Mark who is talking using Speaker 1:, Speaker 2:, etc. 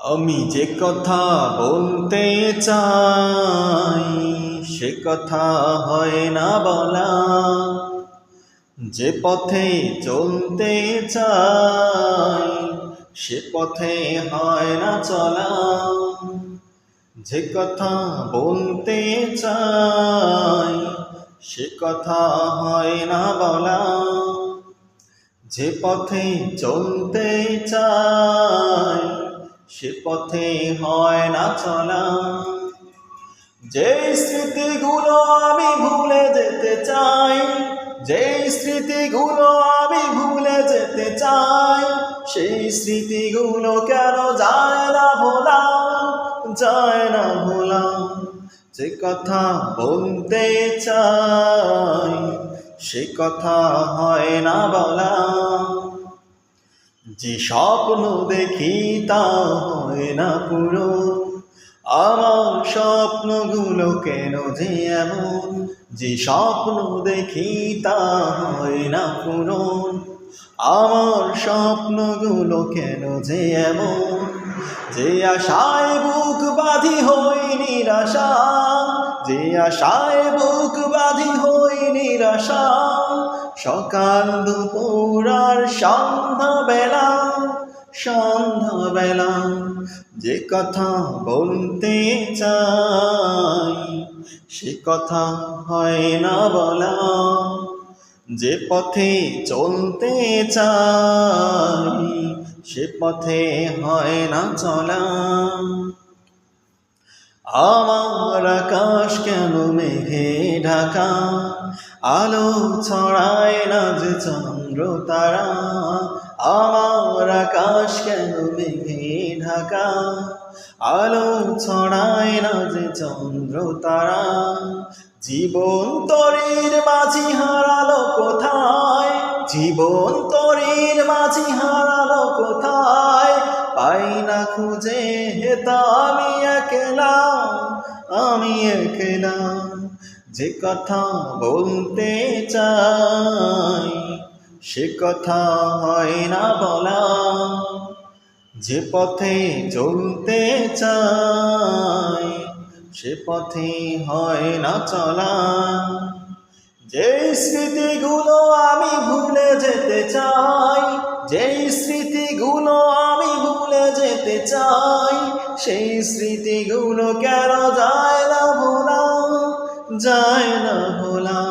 Speaker 1: আমি যে কথা বলতে চাই সে কথা হয় না বলা, যে পথে চলতে চাই সে পথে হয় না চলা। যে কথা বলতে চাই সে কথা হয় না বলা, যে পথে চলতে চাই সে পথে হয় না চলা। যে স্মৃতিগুলো আমি ভুলে যেতে চাই, যে স্মৃতিগুলো আমি ভুলে যেতে চাই, সেই স্মৃতিগুলো কেন যায় না ভোলা, যায় না ভোলা। যে কথা বলতে চাই সে কথা হয় না বলা, যে স্বপ্ন দেখি তা হয় না পুরো। আমার স্বপ্নগুলো কেন যে এমন, যে স্বপ্ন দেখি তা হয় না পূরণ। আমার স্বপ্নগুলো কেন যে এমন, যে আশায় বুক বাঁধি হই নিরাশা, যে আশায় বুক বাঁধি হই নিরাশা। সকাল দুপুর আর সন্ধ্যাবেলা, সন্ধ্যাবেলা যে কথা বলতে চাই সে কথা হয় না বলা, যে পথে চলতে চাই সে পথে হয় না চলা। আমার আকাশ কেন মেঘে ঢাকা, আলো ছড়ায় না যে চন্দ্র তারা। আমার আকাশ কেন মেঘে ঢাকা, আলো ছড়ায় না যে চন্দ্র তারা। জীবন তরির মাঝি হারালো কোথায়, জীবন তরির মাঝি হারালো কোথায়। পাই না খুঁজে হেতা আমি একলা, আমি একলা। যে কথা বলতে চাই সে কথা হয় না বলা, যে পথে চলতে চাই সে পথে হয় না চলা। যে স্মৃতিগুলো আমি ভুলে যেতে চাই, যে স্মৃতিগুলো আমি ভুলে যেতে চাই, সেই স্মৃতিগুলো কেন যায় না ভোলা, যায় না ভোলা।